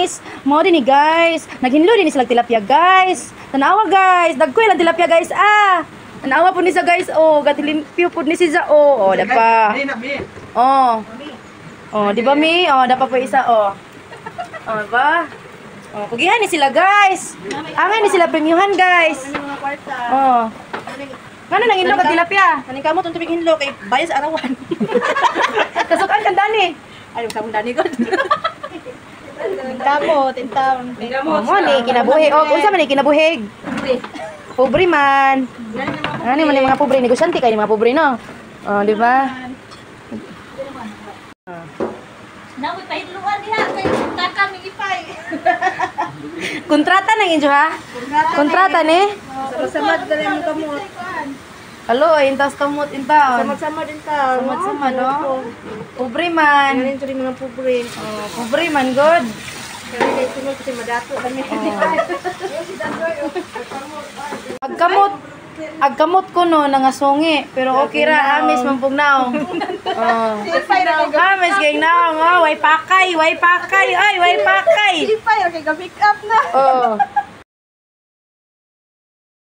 guys. Mao din ni guys. Naghinlo din sila tilapia guys. Tanawa guys. Dagkoy lang tilapia guys. Tanawa po ni sa guys. Oh, gatilimpyo po ni siya. Oh, dapa. Oh, di ba mi? Oh, dapa po isa oh. Oh, ba? Oh, kugihan ni sila guys. Angay ni sila premiuhan guys. Oh. Ngano nang hinlo ka tilapia? Kaning kamo tong tubig hinlo kay bayas arawan. Kasukan kan dani. Ay, sabon dani god. Kamot, intawon. Mo ni kinabuhi. Oh, unsa man ni kinabuhig? Pobre man. Ano man ni mga pobre negosyante kay mga pobre no. Oh, di ba? Nawi pahidluan diha kay taka mi ipay. Kontrata na inyo ha? Kontrata ni? Samad dali mo kamot. Halo, intas kamot intaon. Samad din ta. Samad no? Pobre man. Galing to mga pobre. Oh, pobre man god. Kaya kay sunod kasi madato kami. Agkamot ko no nangasungi, pero okay ra amis man pugnaw. Oh. Amis kay naong, way pakay, ay, way pakay. Ipay kay ga pick up na. Oh.